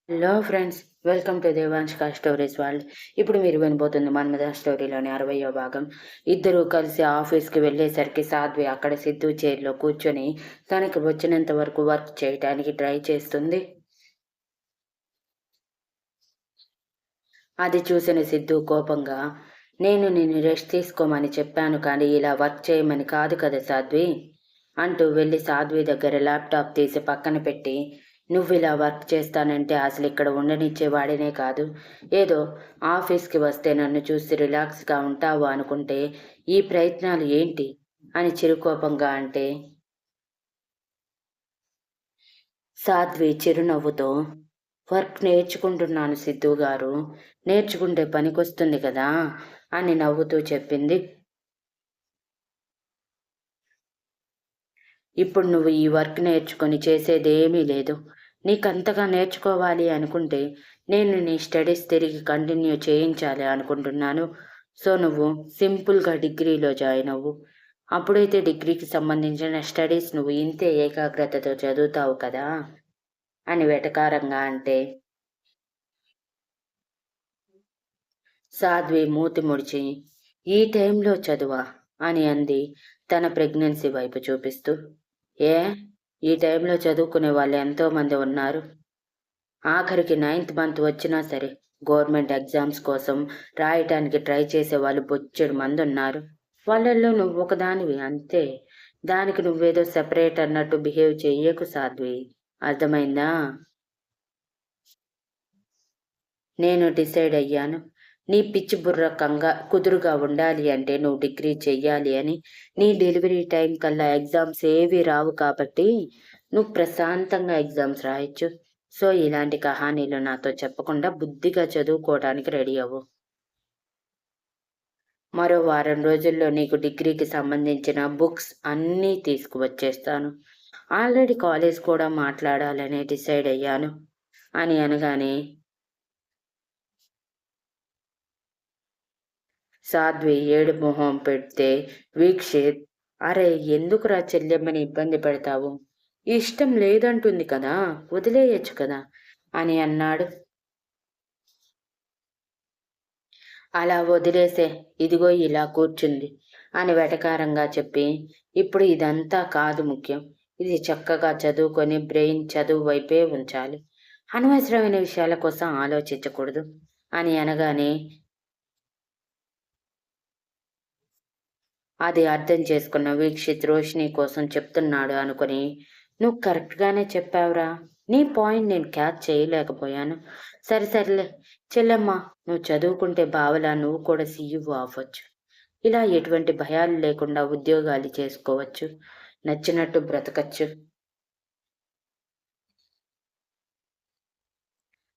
Hello friends, welcome to దేవాంష్క stories world. ఇప్పుడు మీరు వినబోతుంది మన్మథ స్టోరీలోని 60వ భాగం. ఇద్దరూ కలిసి ఆఫీస్కి వెళ్ళేసరికి సాధ్వి అక్కడ సిద్ధు చైర్లో కూర్చొని తనకి వచ్చినంత వరకు వర్క్ చేయడానికి ట్రై చేస్తుంది. అది చూసిన సిద్ధు కోపంగా, నేను నిన్ను రెస్ట్ తీసుకోమని చెప్పాను కానీ ఇలా వర్క్ చేయమని కాదు కదా సాధ్వి అంటూ వెళ్ళి సాధ్వి దగ్గర ల్యాప్టాప్ తీసి పక్కన పెట్టి, నువ్విలా వర్క్ చేస్తానంటే అసలు ఇక్కడ ఉండనిచ్చేవాడినే కాదు. ఏదో ఆఫీస్కి వస్తే నన్ను చూసి రిలాక్స్గా ఉంటావు అనుకుంటే ఈ ప్రయత్నాలు ఏంటి అని చిరుకోపంగా అంటే, సాధ్వి చిరునవ్వుతో, వర్క్ నేర్చుకుంటున్నాను సిద్ధు గారు, నేర్చుకుంటే పనికొస్తుంది కదా అని నవ్వుతూ చెప్పింది. ఇప్పుడు నువ్వు ఈ వర్క్ నేర్చుకొని చేసేదేమీ లేదు. నీకంతగా నేర్చుకోవాలి అనుకుంటే నేను నీ స్టడీస్ తిరిగి కంటిన్యూ చేయించాలి అనుకుంటున్నాను. సో నువ్వు సింపుల్గా డిగ్రీలో జాయిన్ అవ్వు. అప్పుడైతే డిగ్రీకి సంబంధించిన స్టడీస్ నువ్వు ఇంతే ఏకాగ్రతతో చదువుతావు కదా అని వెటకారంగా అంటే, సాధ్వి మూతి ముడిచి, ఈ టైంలో చదువా అని అంది తన ప్రెగ్నెన్సీ వైపు చూపిస్తూ. ఏ, ఈ టైంలో చదువుకునే వాళ్ళు ఎంతోమంది ఉన్నారు. ఆఖరికి 9th మంత్ వచ్చినా సరే గవర్నమెంట్ ఎగ్జామ్స్ కోసం రాయటానికి ట్రై చేసే వాళ్ళు బొచ్చెడు మంది ఉన్నారు. వాళ్ళల్లో నువ్వు ఒకదానివి అంతే. దానికి నువ్వేదో సెపరేట్ అన్నట్టు బిహేవ్ చెయ్యకు సాధ్వి, అర్థమైందా? నేను డిసైడ్ అయ్యాను. నీ పిచ్చి బుర్ర కుదురుగా ఉండాలి అంటే నువ్వు డిగ్రీ చెయ్యాలి అని. నీ డెలివరీ టైం కల్లా ఎగ్జామ్స్ ఏవి రావు కాబట్టి నువ్వు ప్రశాంతంగా ఎగ్జామ్స్ రాయొచ్చు. సో ఇలాంటి కహానీలు నాతో చెప్పకుండా బుద్ధిగా చదువుకోవడానికి రెడీ అవ్వు. మరో వారం రోజుల్లో నీకు డిగ్రీకి సంబంధించిన బుక్స్ అన్నీ తీసుకువచ్చేస్తాను. ఆల్రెడీ కాలేజ్ కూడా మాట్లాడాలని డిసైడ్ అయ్యాను అని అనగానే సాధ్వి ఏడు మొహం పెడితే వీక్షిత్, అరే ఎందుకురా చెల్లెమ్మని ఇబ్బంది పెడతావు, ఇష్టం లేదంటుంది కదా, వదిలేయచ్చు కదా అని అన్నాడు. అలా వదిలేసే, ఇదిగో ఇలా కూర్చుంది అని వెటకారంగా చెప్పి, ఇప్పుడు ఇదంతా కాదు ముఖ్యం, ఇది చక్కగా చదువుకొని బ్రెయిన్ చదువు వైపే ఉంచాలి, అనవసరమైన విషయాల కోసం ఆలోచించకూడదు అని అనగానే అది అర్థం చేసుకున్న వీక్షిత్ రోషిని కోసం చెప్తున్నాడు అనుకుని, నువ్వు కరెక్ట్గానే చెప్పావురా, నీ పాయింట్ నేను క్యాచ్ చేయలేకపోయాను. సరిలే చెల్లెమ్మ, నువ్వు చదువుకుంటే బావలా నువ్వు కూడా సీఈఓ అవ్వచ్చు. ఇలా ఎటువంటి భయాలు లేకుండా ఉద్యోగాలు చేసుకోవచ్చు, నచ్చినట్టు బ్రతకచ్చు.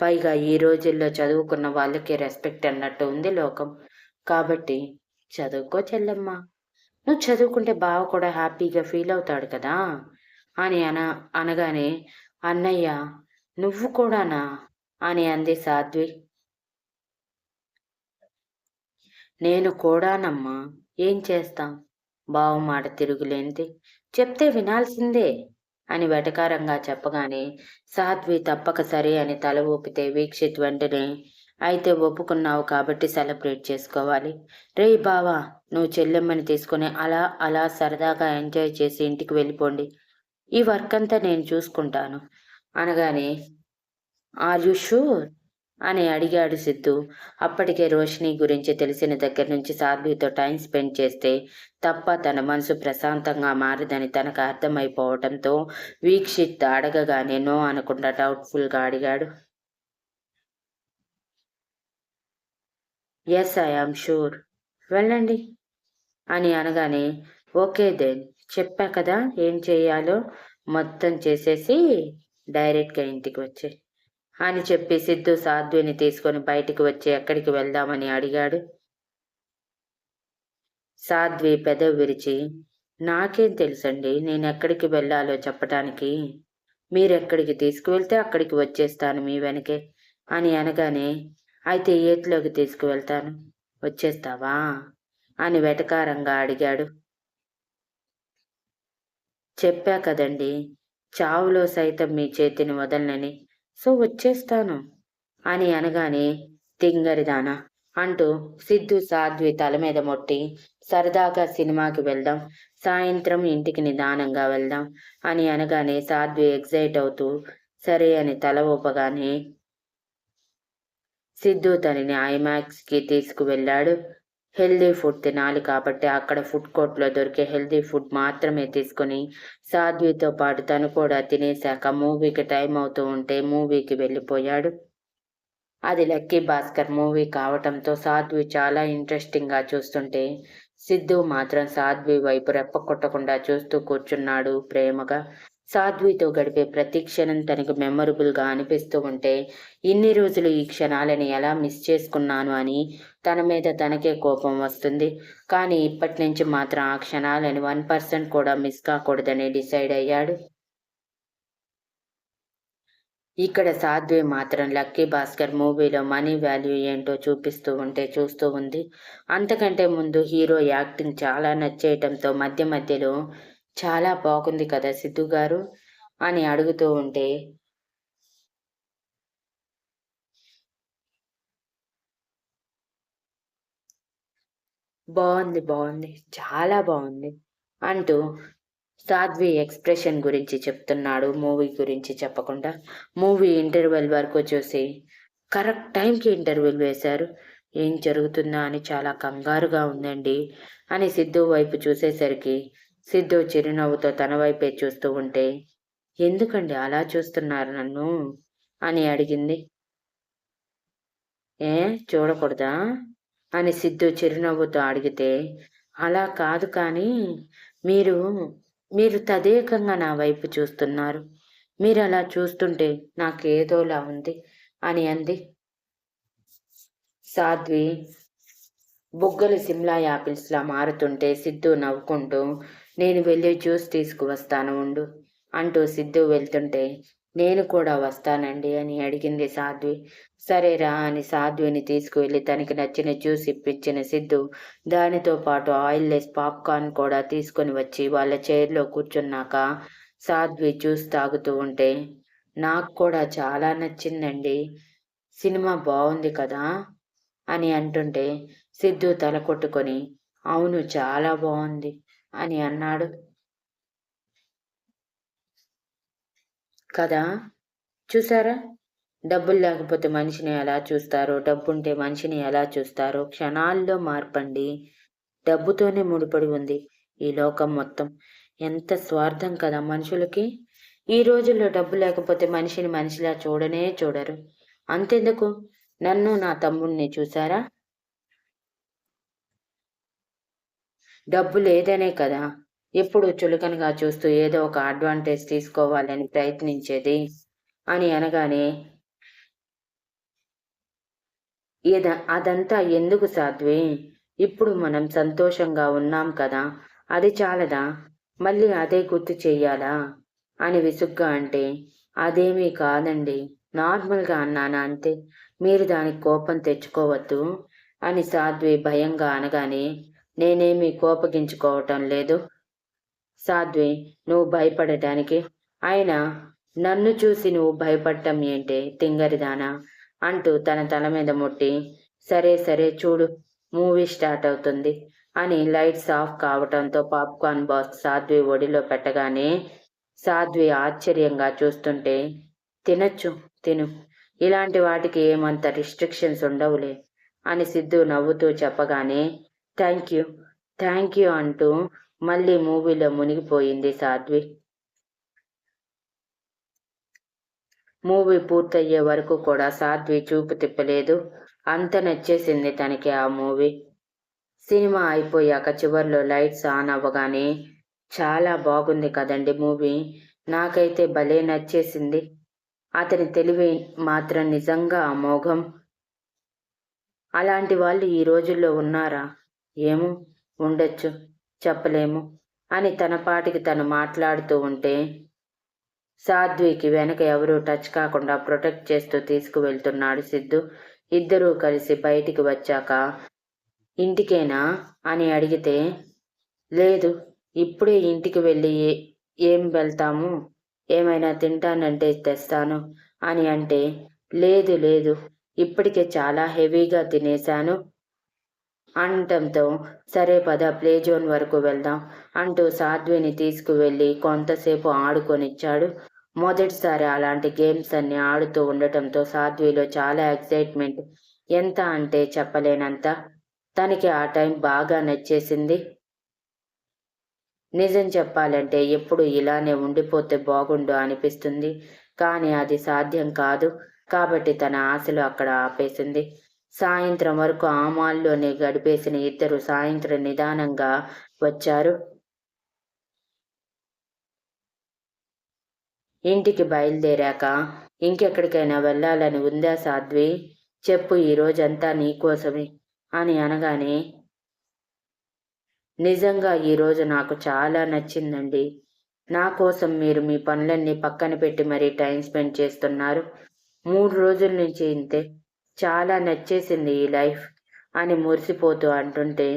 పైగా ఈ రోజుల్లో చదువుకున్న వాళ్ళకి రెస్పెక్ట్ అన్నట్టు ఉంది లోకం. కాబట్టి చదువుకో చెల్లెమ్మ, నువ్వు చదువుకుంటే బావ కూడా హ్యాపీగా ఫీల్ అవుతాడు కదా అని అనగానే, అన్నయ్య నువ్వు కూడానా అని అంది సాధ్వి. నేను కూడానమ్మా, ఏం చేస్తాం, బావ మాట తిరుగులేంది, చెప్తే వినాల్సిందే అని వెటకారంగా చెప్పగానే సాధ్వి తప్పక సరే అని తల ఊపితే వీక్షిత్ వెంటనే, అయితే ఒప్పుకున్నావు కాబట్టి సెలబ్రేట్ చేసుకోవాలి. రేయ్ బావా, నువ్వు చెల్లెమ్మని తీసుకుని అలా అలా సరదాగా ఎంజాయ్ చేసి ఇంటికి వెళ్ళిపోండి, ఈ వర్క్ అంతా నేను చూసుకుంటాను అనగానే, ఆర్ యు షూర్ అని అడిగాడు సిద్ధు. అప్పటికే రోషిని గురించి తెలిసిన దగ్గర నుంచి సాధ్వితో టైం స్పెండ్ చేస్తే తప్ప తన మనసు ప్రశాంతంగా మారదని తనకు అర్థమైపోవటంతో వీక్షిత్ అడగగానే నో అనకుండా డౌట్ఫుల్గా అడిగాడు. ఎస్, ఐ ఆమ్ షూర్, వెళ్ళండి అని అనగానే, ఓకే దెన్, చెప్పా కదా ఏం చేయాలో, మొత్తం చేసేసి డైరెక్ట్గా ఇంటికి వచ్చే అని చెప్పి సిద్ధు సాధ్విని తీసుకొని బయటికి వచ్చి ఎక్కడికి వెళ్దామని అడిగాడు. సాధ్వి పెదవి విరిచి, నాకేం తెలుసండి, నేను ఎక్కడికి వెళ్ళాలో చెప్పటానికి, మీరెక్కడికి తీసుకువెళ్తే అక్కడికి వచ్చేస్తాను మీ వెనకే అని అనగానే, అయితే ఏట్లోకి తీసుకువెళ్తాను, వచ్చేస్తావా అని వెటకారంగా అడిగాడు. చెప్పా కదండి, చావులో సైతం మీ చేతిని వదలనని, సో వచ్చేస్తాను అని అనగానే, తింగరిదానా అంటూ సిద్ధు సాధ్వి తల మీద మొట్టి, సరదాగా సినిమాకి వెళ్దాం, సాయంత్రం ఇంటికి నిదానంగా వెళ్దాం అని అనగానే సాధ్వి ఎగ్జైట్ అవుతూ సరే అని తల ఊపగానే సిద్ధు తనని ఐమాక్స్కి తీసుకువెళ్ళాడు. హెల్దీ ఫుడ్ తినాలి కాబట్టి అక్కడ ఫుడ్ కోర్ట్లో దొరికే హెల్దీ ఫుడ్ మాత్రమే తీసుకుని సాధ్వితో పాటు తను కూడా తినేశాక మూవీకి టైం అవుతూ ఉంటే మూవీకి వెళ్ళిపోయాడు. అది లక్కీ భాస్కర్ మూవీ కావటంతో సాధ్వి చాలా ఇంట్రెస్టింగ్గా చూస్తుంటే సిద్ధు మాత్రం సాధ్వి వైపు రెప్ప కొట్టకుండా చూస్తూ కూర్చున్నాడు ప్రేమగా. సాధ్వితో గడిపే ప్రతి క్షణం తనకు మెమొరబుల్గా అనిపిస్తూ ఉంటే ఇన్ని రోజులు ఈ క్షణాలని ఎలా మిస్ చేసుకున్నాను అని తన మీద తనకే కోపం వస్తుంది. కానీ ఇప్పటి నుంచి మాత్రం ఆ క్షణాలని 1% కూడా మిస్ కాకూడదని డిసైడ్ అయ్యాడు. ఇక్కడ సాధ్వి మాత్రం లక్కీ భాస్కర్ మూవీలో మనీ వాల్యూ ఏంటో చూస్తూ ఉంది. అంతకంటే ముందు హీరో యాక్టింగ్ చాలా నచ్చేయటంతో మధ్య మధ్యలో చాలా బాగుంది కదా సిద్ధు గారు అని అడుగుతూ ఉంటే, బాగుంది చాలా బాగుంది అంటూ సాధ్వి ఎక్స్ప్రెషన్ గురించి చెప్తున్నాడు, మూవీ గురించి చెప్పకుండా. మూవీ ఇంటర్వెల్ వరకు చూసి కరెక్ట్ టైంకి ఇంటర్వెల్ వేశారు. ఏం జరుగుతుందా అని చాలా కంగారుగా ఉందండి అని సిద్ధు వైపు చూసేసరికి సిద్ధు చిరునవ్వుతో తన వైపే చూస్తూ ఉంటే, ఎందుకండి అలా చూస్తున్నారు నన్ను అని అడిగింది. ఏ చూడకూడదా అని సిద్ధు చిరునవ్వుతో అడిగితే, అలా కాదు కానీ మీరు మీరు తదేకంగా నా వైపు చూస్తున్నారు. మీరు అలా చూస్తుంటే నాకేదోలా ఉంది అని అంది. సాధ్వి బుగ్గలు సిమ్లా యాపిల్స్లా మారుతుంటే సిద్ధు నవ్వుకుంటూ, నేను వెళ్ళి జ్యూస్ తీసుకువస్తాను ఉండు అంటూ సిద్ధు వెళ్తుంటే, నేను కూడా వస్తానండి అని అడిగింది సాధ్వి. సరేరా అని సాధ్విని తీసుకువెళ్ళి తనకి నచ్చిన జ్యూస్ ఇప్పించిన సిద్ధు దానితో పాటు ఆయిల్లెస్ పాప్కార్న్ కూడా తీసుకొని వచ్చి వాళ్ళ చైర్లో కూర్చున్నాక సాధ్వి జ్యూస్ తాగుతూ ఉంటే, నాకు కూడా చాలా నచ్చిందండి, సినిమా బాగుంది కదా అని అంటుంటే సిద్ధు తల కొట్టుకొని, అవును చాలా బాగుంది అని అన్నాడు. కదా చూసారా, డబ్బులు లేకపోతే మనిషిని ఎలా చూస్తారో, డబ్బుంటే మనిషిని ఎలా చూస్తారో క్షణాల్లో మార్పండి. డబ్బుతోనే ముడిపడి ఉంది ఈ లోకం మొత్తం. ఎంత స్వార్థం కదా మనుషులకి. ఈ రోజుల్లో డబ్బు లేకపోతే మనిషిని మనిషిలా చూడనే చూడరు. అంతెందుకు, నన్ను నా తమ్ముణ్ణి చూసారా, డబ్బు లేదనే కదా ఎప్పుడు చులకనగా చూస్తూ ఏదో ఒక అడ్వాంటేజ్ తీసుకోవాలని ప్రయత్నించేది అని అనగానే, అదంతా ఎందుకు సాధ్వి, ఇప్పుడు మనం సంతోషంగా ఉన్నాం కదా, అది చాలదా, మళ్ళీ అదే గుర్తు చెయ్యాలా అని విసుగ్గా అంటే, అదేమీ కాదండి, నార్మల్గా అన్నానా అంతే, మీరు దానికి కోపం తెచ్చుకోవద్దు అని సాధ్వి భయంగా అనగానే, నేనేమీ కోపగించుకోవటం లేదు సాధ్వి, నువ్వు భయపడటానికి. అయినా నన్ను చూసి నువ్వు భయపడటం ఏంటే తింగరిదానా అంటూ తన తల మీద ముట్టి, సరే సరే చూడు మూవీ స్టార్ట్ అవుతుంది అని లైట్స్ ఆఫ్ కావటంతో పాప్కార్న్ బాక్స్ సాధ్వి ఒడిలో పెట్టగానే సాధ్వి ఆశ్చర్యంగా చూస్తుంటే, తినచ్చు తిను, ఇలాంటి వాటికి ఏమంత రిస్ట్రిక్షన్స్ ఉండవులే అని సిద్ధు నవ్వుతూ చెప్పగానే, థ్యాంక్ యూ అంటూ మళ్ళీ మూవీలో మునిగిపోయింది సాధ్వి. మూవీ పూర్తయ్యే వరకు కూడా సాధ్వి చూపు తిప్పలేదు. అంత నచ్చేసింది తనకి ఆ మూవీ. సినిమా అయిపోయాక చివర్లో లైట్స్ ఆన్ అవ్వగానే, చాలా బాగుంది కదండి మూవీ, నాకైతే భలే నచ్చేసింది, అతని తెలివి మాత్రం నిజంగా అమోఘం, అలాంటి వాళ్ళు ఈ రోజుల్లో ఉన్నారా, ఏమో ఉండొచ్చు, చెప్పలేము అని తన పాటికి తను మాట్లాడుతూ ఉంటే సాధ్వికి వెనక ఎవరూ టచ్ కాకుండా ప్రొటెక్ట్ చేస్తూ తీసుకువెళ్తున్నాడు సిద్ధు. ఇద్దరూ కలిసి బయటికి వచ్చాక, ఇంటికేనా అని అడిగితే, లేదు ఇప్పుడే ఇంటికి వెళ్ళి ఏం వెళ్తాము, ఏమైనా తింటానంటే తెస్తాను అని అంటే, లేదు లేదు, ఇప్పటికే చాలా హెవీగా తినేశాను అనటంతో, సరే పద ప్లే జోన్ వరకు వెళ్దాం అంటూ సాధ్విని తీసుకువెళ్ళి కొంతసేపు ఆడుకొనిచ్చాడు. మొదటిసారి అలాంటి గేమ్స్ అన్ని ఆడుతూ ఉండటంతో సాధ్విలో చాలా ఎక్సైట్మెంట్. ఎంత అంటే చెప్పలేనంత. తనకి ఆ టైం బాగా నచ్చేసింది. నిజం చెప్పాలంటే ఎప్పుడు ఇలానే ఉండిపోతే బాగుండు అనిపిస్తుంది. కానీ అది సాధ్యం కాదు. కాబట్టి తన ఆశలు అక్కడ ఆపేసింది. సాయంత్రం వరకు ఆ మాల్లోనే గడిపేసిన ఇద్దరు సాయంత్రం నిదానంగా వచ్చారు. ఇంటికి బయలుదేరాక, ఇంకెక్కడికైనా వెళ్ళాలని ఉందా సాధ్వి? చెప్పు, ఈ రోజంతా నీకోసమే అని అనగానే, నిజంగా ఈరోజు నాకు చాలా నచ్చిందండి. నా కోసం మీరు మీ పనులన్నీ పక్కన పెట్టి మరీ టైం స్పెండ్ చేస్తున్నారు. 3 రోజుల నుంచి ఇంతే. చాలా నచ్చేసింది ఈ లైఫ్ అని మురిసిపోతూ అంటుంటే,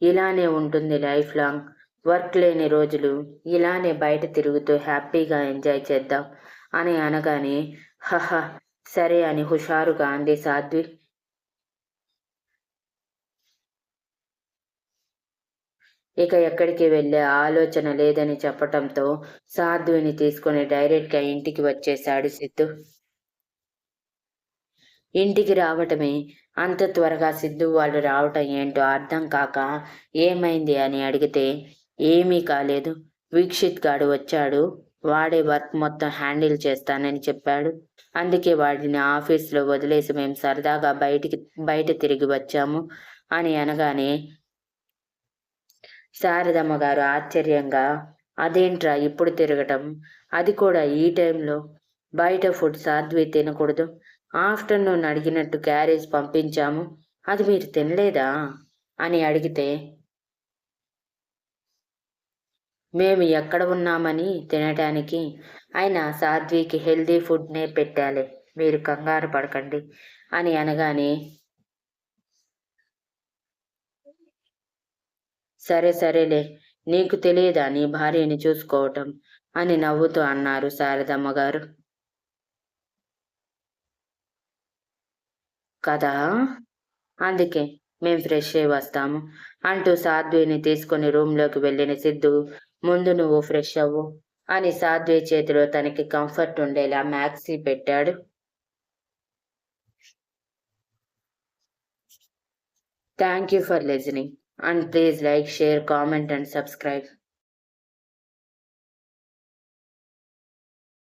ఇలానే ఉంటుంది లైఫ్ లాంగ్. వర్క్ లేని రోజులు ఇలానే బయట తిరుగుతూ హ్యాపీగా ఎంజాయ్ చేద్దాం అని అనగానే, హహ, సరే అని హుషారుగా అంది సాధ్వి. ఇక ఎక్కడికి వెళ్ళే ఆలోచన లేదని చెప్పటంతో సాధ్విని తీసుకుని డైరెక్ట్‌గా ఇంటికి వచ్చేశాడు సిద్ధు. ఇంటికి రావటమే అంత త్వరగా సిద్ధు వాళ్ళు రావటం ఏంటో అర్థం కాక, ఏమైంది అని అడిగితే, ఏమీ కాలేదు. వీక్షిత్ గాడు వచ్చాడు. వాడే వర్క్ మొత్తం హ్యాండిల్ చేస్తానని చెప్పాడు. అందుకే వాడిని ఆఫీస్‌లో వదిలేసి మేము సరదాగా బయట తిరిగి వచ్చాము అని అనగానే, శారదమ్మ గారు ఆశ్చర్యంగా, అదేంట్రా ఇప్పుడు తిరగటం? అది కూడా ఈ టైంలో? బయట ఫుడ్ సాధ్వి తినకూడదు. ఆఫ్టర్‌నూన్ అడిగినట్టు క్యారేజ్ పంపించాము. అది మీరు తినలేదా అని అడిగితే, మేము ఎక్కడ ఉన్నామని తినటానికి? అయినా సాధ్వికి హెల్తీ ఫుడ్‌నే పెట్టాలే, మీరు కంగారు పడకండి అని అనగానే, సరే సరేలే, నీకు తెలియదా నీ భార్యని చూసుకోవటం అని నవ్వుతూ అన్నారు శారదమ్మ గారు. కదా! అందుకే మేం ఫ్రెష్ అయ్యి వస్తాము అంటూ సాధ్విని తీసుకుని రూంలోకి వెళ్ళిన సిద్ధు, ముందు నువ్వు ఫ్రెష్ అవ్వు అని సాధ్వి చేతిలో తనకి కంఫర్ట్ ఉండేలా మ్యాక్సీ పెట్టాడు. Thank you for listening and please like, share, comment and subscribe.